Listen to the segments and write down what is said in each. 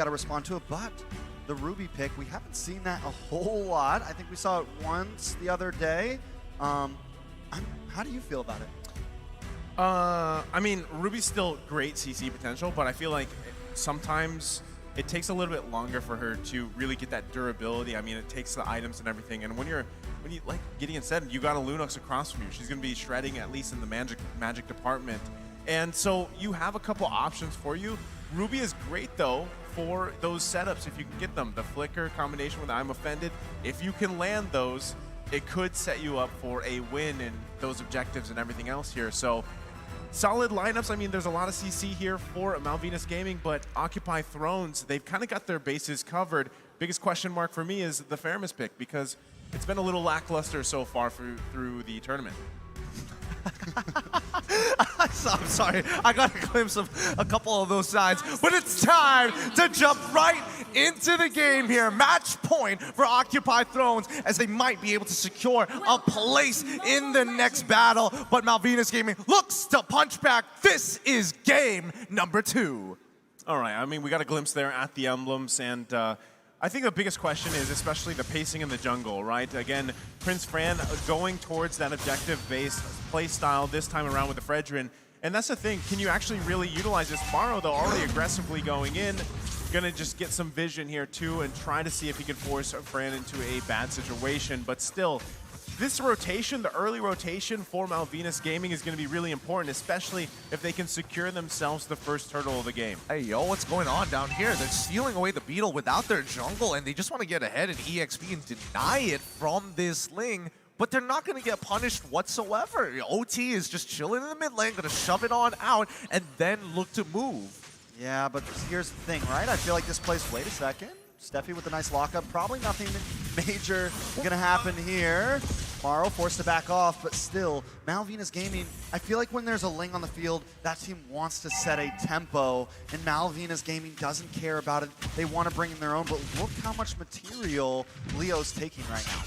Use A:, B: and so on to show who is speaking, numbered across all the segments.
A: got to respond to it, but the Ruby pick, we haven't seen that a whole lot. I think we saw it once the other day. How do you feel about it?
B: I mean, Ruby's still great CC potential, but I feel like sometimes it takes a little bit longer for her to really get that durability. I mean, it takes the items and everything, and when you, like Gideon said, you got a Lunox across from you. She's going to be shredding at least in the magic department. And so you have a couple options for you. Ruby is great, though, for those setups if you can get them. The flicker combination with I'm Offended, if you can land those, it could set you up for a win in those objectives and everything else here. So solid lineups. I mean, there's a lot of CC here for Malvinas Gaming, but Occupy Thrones, they've kind of got their bases covered. Biggest question mark for me is the Faramis pick, because it's been a little lackluster so far through the tournament.
C: I'm sorry, I got a glimpse of a couple of those sides, but it's time to jump right into the game here. Match point for Occupy Thrones, as they might be able to secure a place in the next battle, but Malvinas Gaming looks to punch back. This is game number 2.
B: All right, I mean, we got a glimpse there at the emblems, and I think the biggest question is especially the pacing in the jungle, right? Again, Prince Fran going towards that objective-based play style this time around with the Fredrin. And that's the thing, can you actually really utilize this? Maro, though, already aggressively going in, gonna just get some vision here too and try to see if he can force Fran into a bad situation. But still, this rotation, the early rotation for Malvinas Gaming is going to be really important, especially if they can secure themselves the first turtle of the game.
C: Hey, yo, what's going on down here? They're stealing away the Beetle without their jungle, and they just want to get ahead in EXP and deny it from this Ling, but they're not going to get punished whatsoever. OT is just chilling in the mid lane, going to shove it on out, and then look to move.
A: Yeah, but here's the thing, right? I feel like this plays, wait a second. Steffi with a nice lockup. Probably nothing major gonna happen here. Maro forced to back off, but still, Malvinas Gaming, I feel like when there's a Ling on the field, that team wants to set a tempo, and Malvinas Gaming doesn't care about it. They want to bring in their own, but look how much material Leo's taking right now.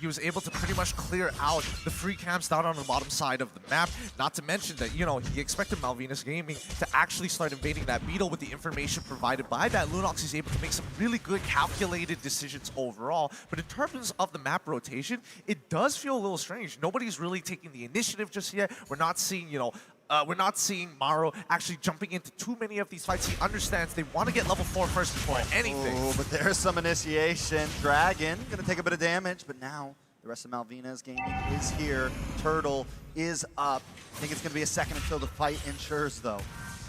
C: He was able to pretty much clear out the free camps down on the bottom side of the map. Not to mention that, you know, he expected Malvinas Gaming to actually start invading that Beetle with the information provided by that Lunox. He's able to make some really good calculated decisions overall. But in terms of the map rotation, it does feel a little strange. Nobody's really taking the initiative just yet. We're not seeing, you know, we're not seeing Maro actually jumping into too many of these fights. He understands they want to get level 4 first before anything.
A: Oh, but there's some initiation. Dragon gonna take a bit of damage, but now the rest of Malvinas Gaming is here. Turtle is up. I think it's gonna be a second until the fight ensures, though.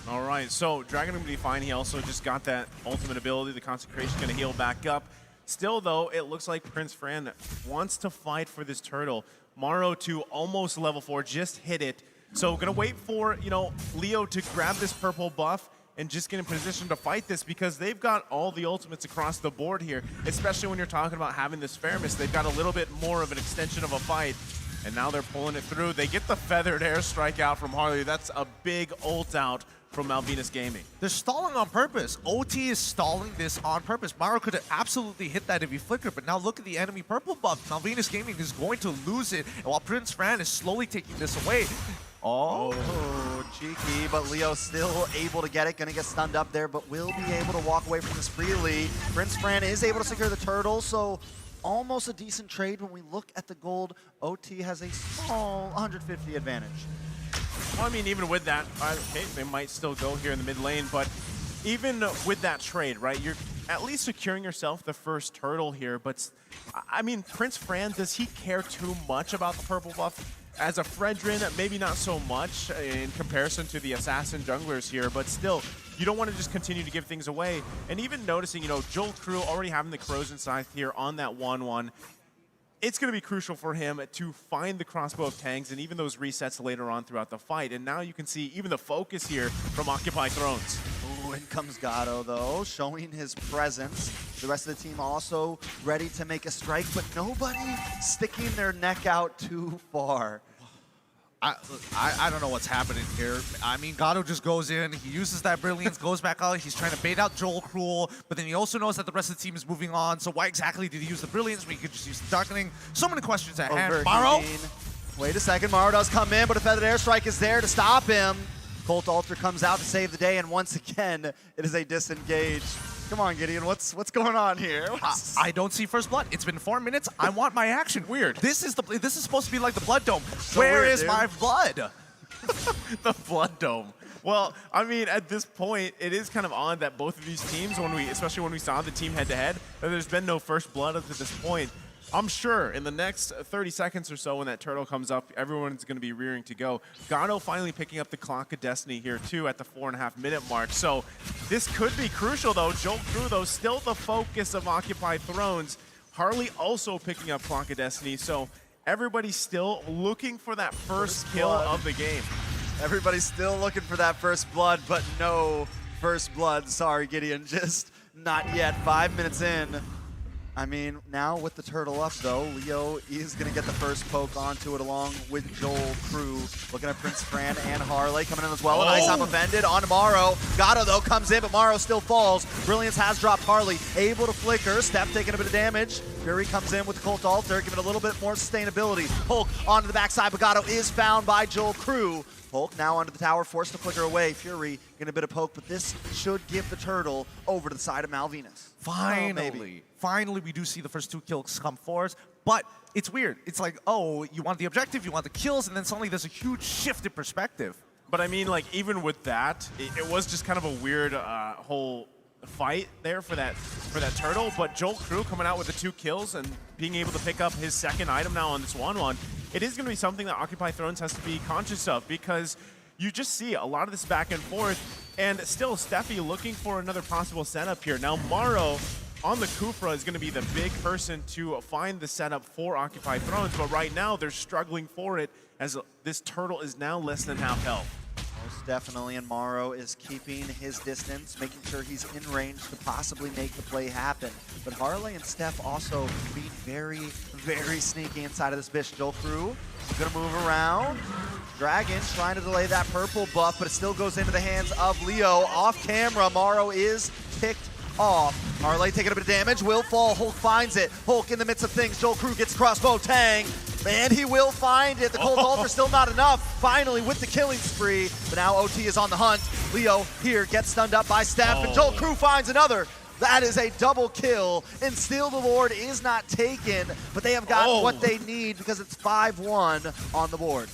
B: All right, so Dragon gonna be fine. He also just got that ultimate ability. The Consecration gonna heal back up. Still, though, it looks like Prince Fran wants to fight for this turtle. Maro to almost level 4, just hit it. So gonna wait for, you know, Leo to grab this purple buff and just get in position to fight this, because they've got all the ultimates across the board here, especially when you're talking about having this Faramis. They've got a little bit more of an extension of a fight, and now they're pulling it through. They get the feathered airstrike out from Harley. That's a big ult out from Malvinas Gaming.
C: They're stalling on purpose. OT is stalling this on purpose. Maro could have absolutely hit that if he flickered, but now look at the enemy purple buff. Malvinas Gaming is going to lose it, and while Prince Fran is slowly taking this away.
A: Oh, cheeky, but Leo still able to get it. Gonna get stunned up there, but will be able to walk away from this freely. Prince Fran is able to secure the turtle, so almost a decent trade. When we look at the gold, OT has a small 150 advantage.
B: Well, I mean, even with that, okay, they might still go here in the mid lane, but even with that trade, right, you're at least securing yourself the first turtle here. But, I mean, Prince Fran, does he care too much about the purple buff? As a Fredrin, maybe not so much in comparison to the assassin junglers here, but still, you don't want to just continue to give things away. And even noticing, you know, Joel Crew already having the Corrosion Scythe here on that 1-1, it's going to be crucial for him to find the crossbow of Tangs and even those resets later on throughout the fight. And now you can see even the focus here from Occupy Thrones.
A: Ooh, in comes Gatto, though, showing his presence. The rest of the team also ready to make a strike, but nobody sticking their neck out too far.
C: I don't know what's happening here. I mean, Gatto just goes in, he uses that Brilliance, goes back out, he's trying to bait out Joel Cruel, but then he also knows that the rest of the team is moving on, so why exactly did he use the Brilliance when he could just use the Darkening? So many questions at hand. Maro?
A: Wait a second, Maro does come in, but a Feathered Airstrike is there to stop him. Colt Alter comes out to save the day, and once again, it is a disengage. Come on, Gideon. What's going on here?
C: I don't see first blood. It's been 4 minutes. I want my action.
B: Weird.
C: This is supposed to be like the blood dome.
A: So
C: Where
A: weird,
C: is
A: dude.
C: my blood?
B: The Blood Dome. Well, I mean, at this point, it is kind of odd that both of these teams, especially when we saw the team head-to-head, that there's been no first blood up to this point. I'm sure in the next 30 seconds or so when that turtle comes up, everyone's going to be rearing to go. Gato finally picking up the Clock of Destiny here, too, at the 4.5-minute mark. So this could be crucial, though. Joel Crew, though, still the focus of Occupy Thrones. Harley also picking up Clock of Destiny. So everybody's still looking for that first kill of the game.
A: Everybody's still looking for that first blood, but no first blood. Sorry, Gideon, just not yet. 5 minutes in. I mean, now with the turtle up, though, Leo is going to get the first poke onto it along with Joel Crew. Looking at Prince Fran and Harley coming in as well. Nice, I'm offended on Morrow. Gato, though, comes in, but Morrow still falls. Brilliance has dropped Harley. Able to flicker. Steph taking a bit of damage. Fury comes in with the Cult Altar, giving it a little bit more sustainability. Hulk onto the backside, but Gato is found by Joel Crew. Hulk now onto the tower, forced to flicker away. Fury getting a bit of poke, but this should give the turtle over to the side of Malvinas.
C: Finally, we do see the first 2 kills come forth, but it's weird. It's like, oh, you want the objective, you want the kills, and then suddenly there's a huge shift in perspective.
B: But I mean, like, even with that, it was just kind of a weird whole fight there for that turtle. But Joel Crew coming out with the 2 kills and being able to pick up his second item now on this 1-1, it is going to be something that Occupy Thrones has to be conscious of, because you just see a lot of this back and forth, and still Steffi looking for another possible setup here. Now Morrow on the Kufra is going to be the big person to find the setup for Occupy Thrones, but right now they're struggling for it as this turtle is now less than half health.
A: Most definitely, and Morrow is keeping his distance, making sure he's in range to possibly make the play happen. But Harley and Steph also being very, very sneaky inside of this bitch. Joel Crew gonna move around. Dragon trying to delay that purple buff, but it still goes into the hands of Leo. Off camera, Morrow is picked off. Harley taking a bit of damage, will fall. Hulk finds it. Hulk in the midst of things. Joel Crew gets crossbow tang. And he will find it. The Cold Altar still not enough. Finally with the killing spree. But now OT is on the hunt. Leo here gets stunned up by Steph. And Joel Crew finds another. That is a double kill. And still the Lord is not taken. But they have got what they need because it's 5-1 on the board.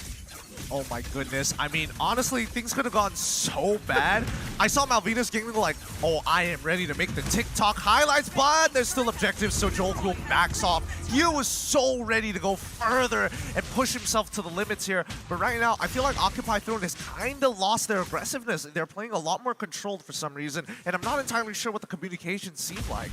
C: Oh my goodness. I mean, honestly, things could have gone so bad. I saw Malvinas getting like, oh, I am ready to make the TikTok highlights, but there's still objectives, so Joel Crew backs off. He was so ready to go further and push himself to the limits here. But right now, I feel like Occupy Throne has kind of lost their aggressiveness. They're playing a lot more controlled for some reason, and I'm not entirely sure what the communications seem like.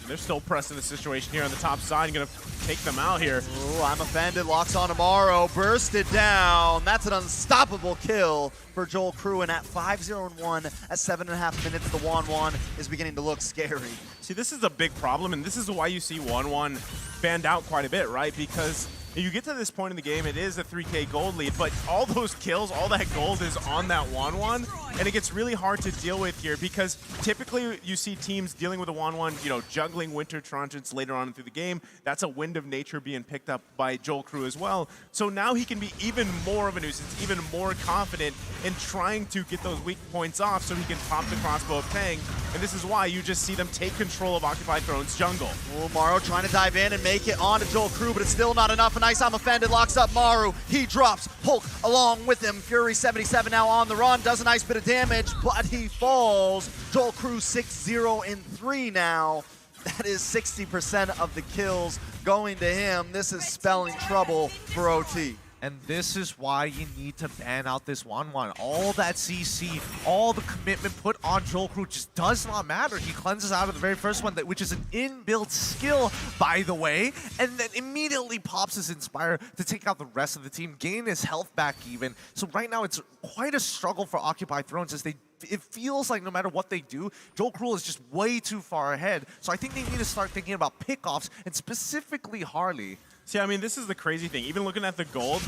B: They're still pressing the situation here on the top side. Going to take them out here.
A: Ooh, I'm offended. Locks on Morrow. Bursted down. That's an unstoppable kill for Joel Crew. And at 5-0-1 at 7.5 minutes, the 1-1 is beginning to look scary.
B: See, this is a big problem, and this is why you see 1-1 banned out quite a bit, right? Because if you get to this point in the game, it is a 3K gold lead, but all those kills, all that gold is on that 1-1, and it gets really hard to deal with here because typically you see teams dealing with a 1-1, you know, juggling Winter Trojans later on through the game. That's a Wind of Nature being picked up by Joel Crew as well. So now he can be even more of a nuisance, even more confident in trying to get those weak points off so he can pop the crossbow of Tang, and this is why you just see them take control of Occupy Throne's jungle.
A: Ooh, Morrow trying to dive in and make it onto Joel Crew, but it's still not enough. A nice I'm offended, locks up Maru. He drops Hulk along with him. Fury 77 now on the run, does a nice bit of damage, but he falls. Joel Crew 6-0-3 now. That is 60% of the kills going to him. This is spelling trouble for OT.
C: And this is why you need to ban out this 1-1. All that CC, all the commitment put on Joel Crew just does not matter. He cleanses out of the very first one, which is an inbuilt skill, by the way, and then immediately pops his Inspire to take out the rest of the team, gain his health back even. So right now it's quite a struggle for Occupy Thrones as it feels like no matter what they do, Joel Crew is just way too far ahead. So I think they need to start thinking about pickoffs, and specifically Harley.
B: See, I mean, this is the crazy thing. Even looking at the gold,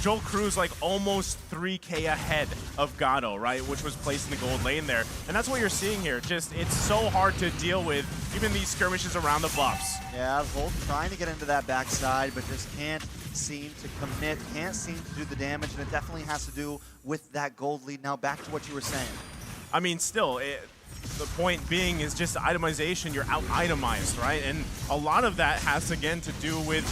B: Joel Crew's like almost 3K ahead of Gato, right? Which was placed in the gold lane there. And that's what you're seeing here. Just, it's so hard to deal with, even these skirmishes around the buffs.
A: Yeah, Hulk trying to get into that backside, but just can't seem to commit, can't seem to do the damage, and it definitely has to do with that gold lead. Now back to what you were saying.
B: I mean, still, The point being is just itemization. You're out-itemized, right? And a lot of that has, again, to do with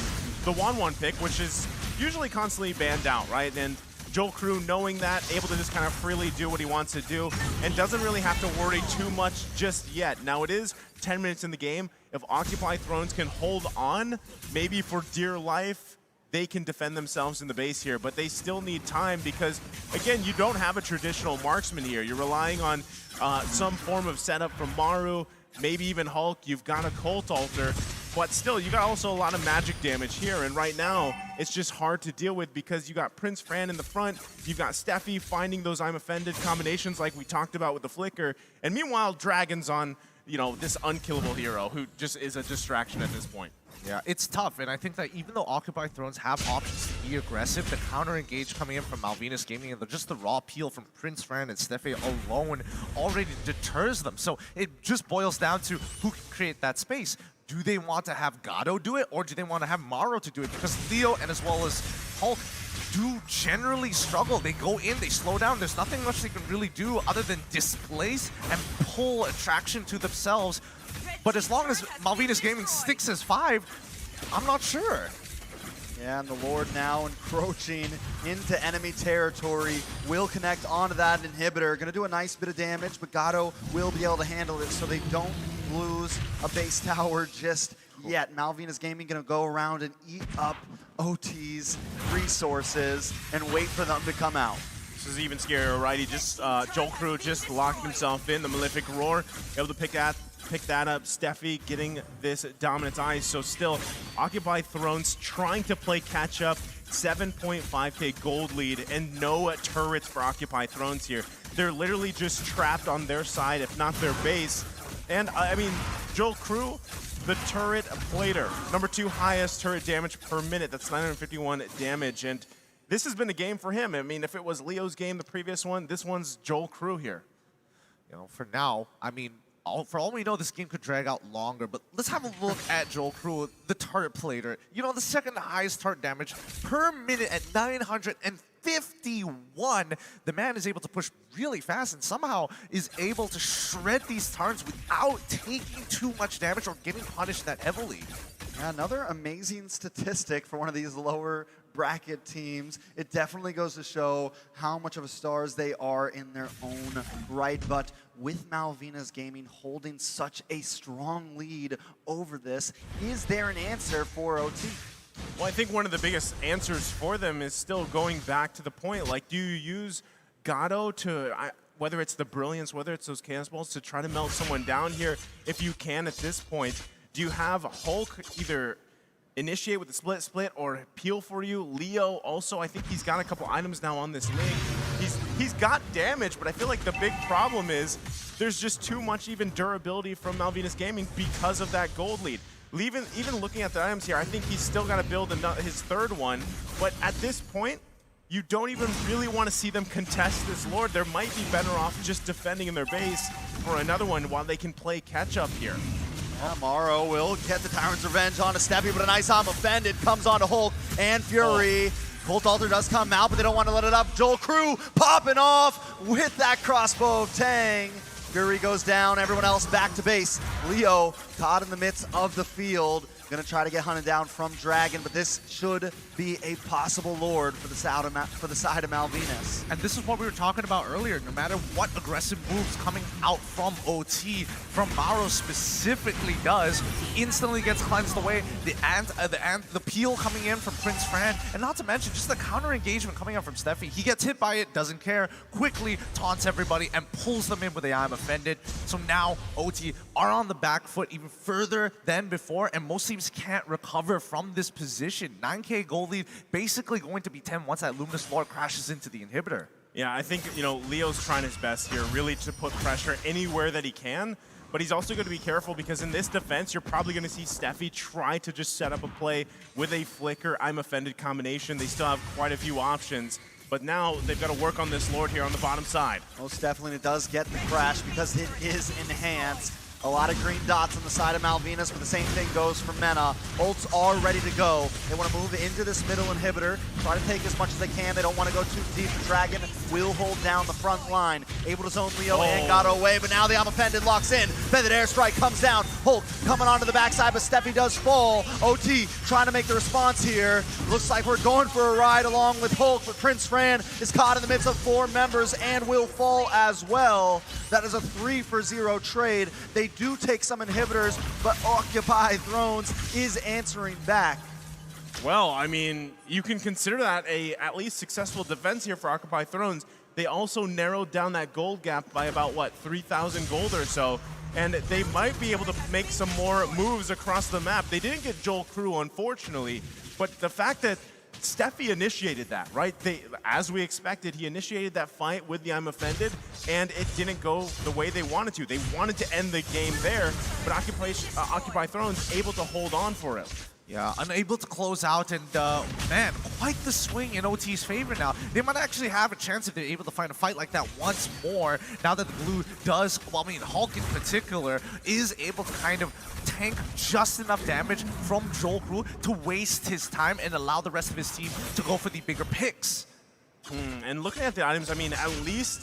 B: the 1-1 pick, which is usually constantly banned out, right? And Joel Crew, knowing that, able to just kind of freely do what he wants to do and doesn't really have to worry too much just yet. Now, it is 10 minutes in the game. If Occupy Thrones can hold on, maybe for dear life, they can defend themselves in the base here, but they still need time because, again, you don't have a traditional marksman here. You're relying on some form of setup from Maru, maybe even Hulk. You've got a Cult Altar, but still, you got also a lot of magic damage here, and right now, it's just hard to deal with because you got Prince Fran in the front, you've got Steffi finding those I'm Offended combinations like we talked about with the Flicker, and meanwhile, Dragon's on, you know, this unkillable hero who just is a distraction at this point.
C: Yeah, it's tough, and I think that even though Occupy Thrones have options to be aggressive, the counter-engage coming in from Malvinas Gaming and just the raw peel from Prince Fran and Steffi alone already deters them. So it just boils down to who can create that space. Do they want to have Gato do it, or do they want to have Maro to do it? Because Leo and as well as Hulk do generally struggle. They go in, they slow down. There's nothing much they can really do other than displace and pull attraction to themselves. But as long as Malvinas Gaming sticks as 5, I'm not sure.
A: Yeah, and the Lord now encroaching into enemy territory, will connect onto that inhibitor. Gonna do a nice bit of damage, but Gato will be able to handle it so they don't lose a base tower just yet. Malvinas Gaming gonna go around and eat up OT's resources and wait for them to come out.
B: This is even scarier, right? He just, Joel Crew just locked himself in, the Malefic Roar, able to pick that up. Steffi getting this dominant eye. So still, Occupy Thrones trying to play catch up. 7.5k gold lead and no turrets for Occupy Thrones here. They're literally just trapped on their side, if not their base. And I mean, Joel Crew, the turret plater, number 2 highest turret damage per minute. That's 951 damage. And this has been a game for him. I mean, if it was Leo's game, the previous one, this one's Joel Crew here.
C: You know, for now, I mean, for all we know, this game could drag out longer, but let's have a look at Joel Crew, the turret plater. You know, the second highest turret damage per minute at 951. The man is able to push really fast and somehow is able to shred these turrets without taking too much damage or getting punished that heavily.
A: Yeah, another amazing statistic for one of these lower bracket teams. It definitely goes to show how much of a stars they are in their own right. But with Malvinas Gaming holding such a strong lead over this, is there an answer for OT?
B: Well, I think one of the biggest answers for them is still going back to the point, like, do you use Gato to, whether it's the Brilliance, whether it's those Chaos Balls, to try to melt someone down here if you can at this point? Do you have Hulk either initiate with the split or peel for you? Leo also, I think he's got a couple items now on this link. He's got damage, but I feel like the big problem is there's just too much even durability from Malvinas Gaming because of that gold lead. Even looking at the items here, I think he's still got to build his third one, but at this point, you don't even really want to see them contest this Lord. They might be better off just defending in their base for another one while they can play catch-up here.
A: Yeah, Maro will get the Tyrant's Revenge onto Steffi, but a nice I'm Offended comes onto Hulk and Fury. Cult Altar does come out, but they don't want to let it up. Joel Crew popping off with that crossbow of Tang. Fury goes down, everyone else back to base. Leo caught in the midst of the field. Gonna try to get hunted down from Dragon, but this should be a possible Lord for the side of Malvinas.
C: And this is what we were talking about earlier. No matter what aggressive moves coming out from OT, from Maro specifically does, he instantly gets cleansed away. The peel coming in from Prince Fran, and not to mention just the counter engagement coming out from Steffi. He gets hit by it, doesn't care, quickly taunts everybody and pulls them in with a I'm Offended. So now OT are on the back foot even further than before, and most teams can't recover from this position. 9k gold lead basically going to be 10 once that Luminous Lord crashes into the inhibitor.
B: Yeah, I think, you know, Leo's trying his best here, really to put pressure anywhere that he can, but he's also going to be careful because in this defense, you're probably going to see Steffi try to just set up a play with a Flicker, I'm Offended combination. They still have quite a few options, but now they've got to work on this Lord here on the bottom side.
A: Most definitely it does get the crash because it is enhanced. A lot of green dots on the side of Malvinas, but the same thing goes for Mena. Ults are ready to go. They want to move into this middle inhibitor, try to take as much as they can. They don't want to go too deep. The Dragon will hold down the front line. Able to zone Leo and got away, but now the I'm Offended locks in. Feathered Airstrike comes down. Hulk coming onto the backside, but Steffi does fall. OT trying to make the response here. Looks like we're going for a ride along with Hulk, but Prince Fran is caught in the midst of 4 members and will fall as well. That is a 3-for-0 trade. They do take some inhibitors, but Occupy Thrones is answering back.
B: Well, I mean, you can consider that a at least successful defense here for Occupy Thrones. They also narrowed down that gold gap by about, what, 3,000 gold or so. And they might be able to make some more moves across the map. They didn't get Joel Crew, unfortunately, but the fact that Steffi initiated that, right? As we expected, he initiated that fight with the I'm Offended, and it didn't go the way they wanted to. They wanted to end the game there, but Occupy Thrones able to hold on for it.
C: Yeah, unable to close out, and man, quite the swing in OT's favor now. They might actually have a chance if they're able to find a fight like that once more, now that the blue does, well, I mean, Hulk in particular, is able to kind of tank just enough damage from Joel Crew to waste his time and allow the rest of his team to go for the bigger picks.
B: And looking at the items, I mean, at least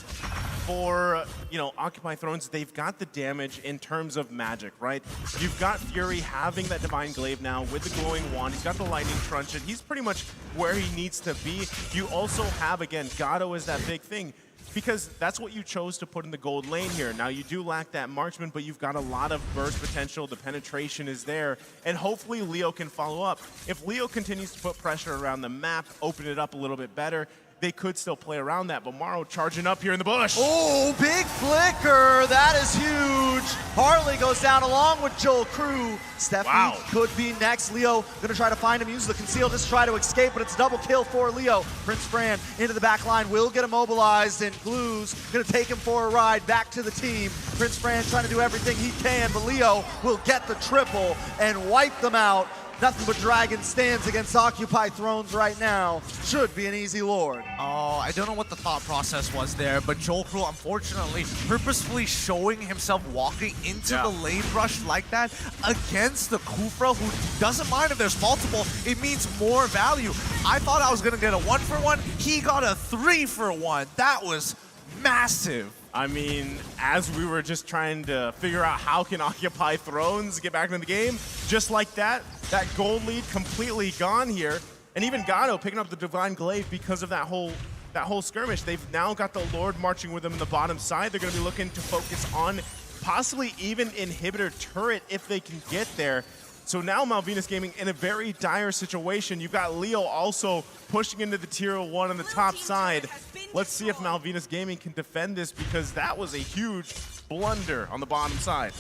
B: for, you know, Occupy Thrones, they've got the damage in terms of magic, right? You've got Fury having that Divine Glaive now with the glowing wand. He's got the Lightning Truncheon. He's pretty much where he needs to be. You also have, again, Gato is that big thing, because that's what you chose to put in the gold lane here. Now, you do lack that marksman, but you've got a lot of burst potential. The penetration is there, and hopefully Leo can follow up. If Leo continues to put pressure around the map, open it up a little bit better, they could still play around that, but Morrow charging up here in the bush.
A: Oh, big flicker. That is huge. Harley goes down along with Joel Crew. Steffi could be next. Leo going to try to find him, use the conceal, just try to escape, but it's double kill for Leo. Prince Fran into the back line, will get immobilized, and Glue's going to take him for a ride back to the team. Prince Fran trying to do everything he can, but Leo will get the triple and wipe them out. Nothing but Dragon stands against Occupy Thrones right now. Should be an easy lord.
C: Oh, I don't know what the thought process was there, but Joel Crew, unfortunately, purposefully showing himself walking into the lane rush like that against the Kufra, who doesn't mind if there's multiple. It means more value. I thought I was going to get a 1-for-1. He got a 3-for-1. That was massive.
B: I mean, as we were just trying to figure out how can Occupy Thrones get back into the game, just like that, that gold lead completely gone here. And even Gato picking up the Divine Glaive because of that whole skirmish. They've now got the Lord marching with them in the bottom side. They're going to be looking to focus on possibly even Inhibitor Turret if they can get there. So now Malvinas Gaming in a very dire situation. You've got Leo also pushing into the tier 1 on the top side. Let's see if Malvinas Gaming can defend this, because that was a huge blunder on the bottom side.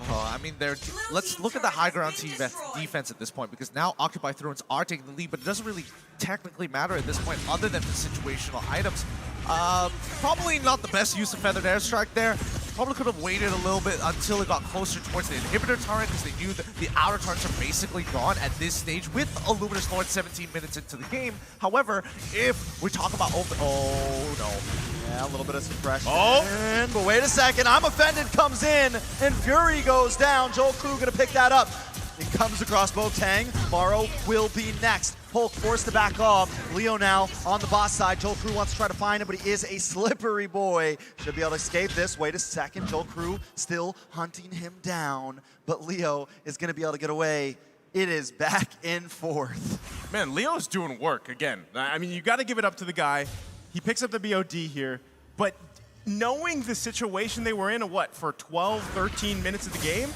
C: Oh, I mean, let's look at the high ground defense at this point, because now Occupy Thrones are taking the lead, but it doesn't really technically matter at this point other than the situational items. Probably not the best use of Feathered Airstrike there. Probably could have waited a little bit until it got closer towards the Inhibitor turret, because they knew that the outer turrets are basically gone at this stage with a Luminous Lord 17 minutes into the game. However, if we talk about oh no.
A: Yeah, a little bit of suppression.
B: Oh!
A: But wait a second, I'm Offended comes in, and Fury goes down. Joel Crew gonna pick that up. It comes across Bo-Tang. Morrow will be next. Hulk forced to back off. Leo now on the boss side. Joel Crew wants to try to find him, but he is a slippery boy. Should be able to escape this. Wait a second. Joel Crew still hunting him down, but Leo is going to be able to get away. It is back in fourth.
B: Man, Leo's doing work again. I mean, you got to give it up to the guy. He picks up the BOD here, but knowing the situation they were in, for 12, 13 minutes of the game,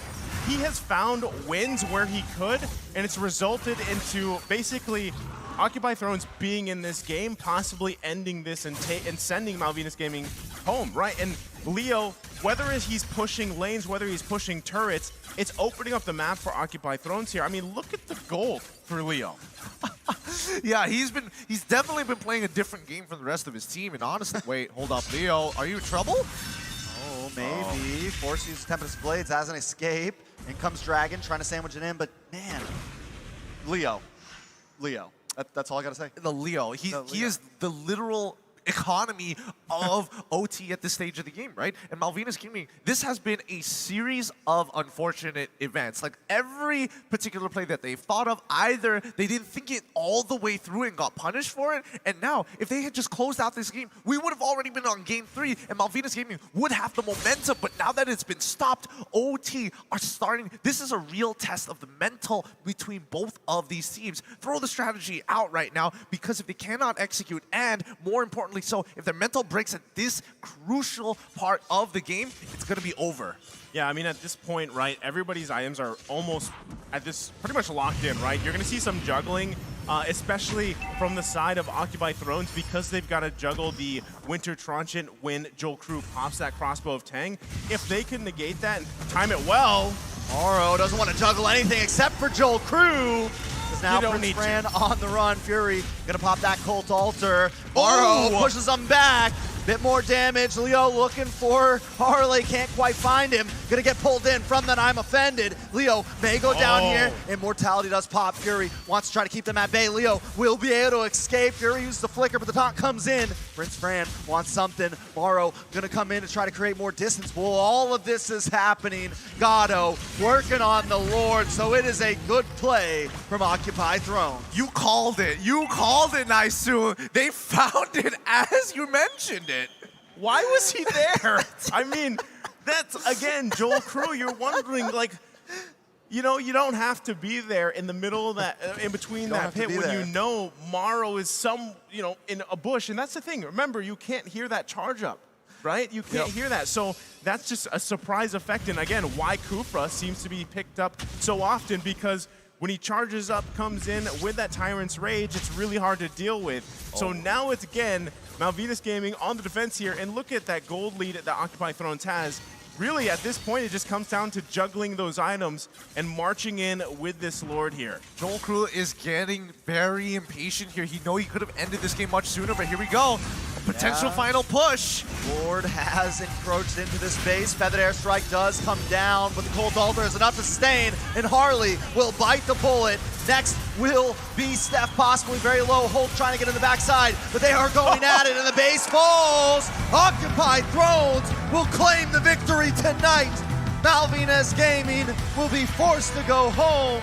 B: he has found wins where he could, and it's resulted into basically Occupy Thrones being in this game, possibly ending this and sending Malvinas Gaming home, right? And Leo, whether he's pushing lanes, whether he's pushing turrets, it's opening up the map for Occupy Thrones here. I mean, look at the gold for Leo.
C: Yeah, he's definitely been playing a different game from the rest of his team, and honestly, wait, hold up, Leo, are you in trouble?
A: Oh, maybe. Force uses Tempest Blades as an escape. In comes Dragon trying to sandwich it in, but man, Leo. That's all I gotta say.
C: The Leo, he is the literal economy of OT at this stage of the game, right? And Malvinas Gaming, this has been a series of unfortunate events. Like every particular play that they've thought of, either they didn't think it all the way through and got punished for it, and now if they had just closed out this game, we would have already been on game 3, and Malvinas Gaming would have the momentum. But now that it's been stopped, OT are starting. This is a real test of the mental between both of these teams. Throw the strategy out right now, because if they cannot execute, and more importantly so, if their mental breaks at this crucial part of the game, it's going to be over.
B: Yeah, I mean, at this point, right, everybody's items are almost at this pretty much locked in, right? You're going to see some juggling, especially from the side of Occupy Thrones, because they've got to juggle the Winter Transient when Joel Crew pops that crossbow of Tang. If they can negate that and time it well.
A: Morrow doesn't want to juggle anything except for Joel Crew. Now
B: You don't
A: Prince
B: need
A: Fran
B: to.
A: on the run. Fury gonna pop that Cult Altar. Morrow pushes him back. Bit more damage. Leo looking for Harley. Can't quite find him. Gonna get pulled in from that I'm offended. Leo may go down here. Immortality does pop. Fury wants to try to keep them at bay. Leo will be able to escape. Fury uses the flicker, but the taunt comes in. Prince Fran wants something. Morrow gonna come in to try to create more distance. Well, all of this is happening. Gatto working on the Lord, so it is a good play from Occupy Throne.
C: You called it. You called it, Naisu. They found it as you mentioned it.
B: Why was he there? I mean, that's, again, Joel Crew, you're wondering, like, you know, you don't have to be there in the middle of that, in between that pit when you know Morrow is in a bush. And that's the thing. Remember, you can't hear that charge up, right? You can't hear that. So that's just a surprise effect. And again, why Kufra seems to be picked up so often, because when he charges up, comes in with that Tyrant's Rage, it's really hard to deal with. So now it's, again, Malvinas Gaming on the defense here, and look at that gold lead that Occupy Thrones has. Really, at this point, it just comes down to juggling those items and marching in with this Lord here.
C: Joel Crew is getting very impatient here. He knows he could have ended this game much sooner, but here we go. A potential final push.
A: Lord has encroached into this base. Feathered Airstrike does come down, but the Cold Altar is enough to sustain, and Harley will bite the bullet. Next will be Steph, possibly very low. Holt trying to get in the backside, but they are going at it, and the base falls. Occupy Thrones will claim the victory tonight. Malvinas Gaming will be forced to go home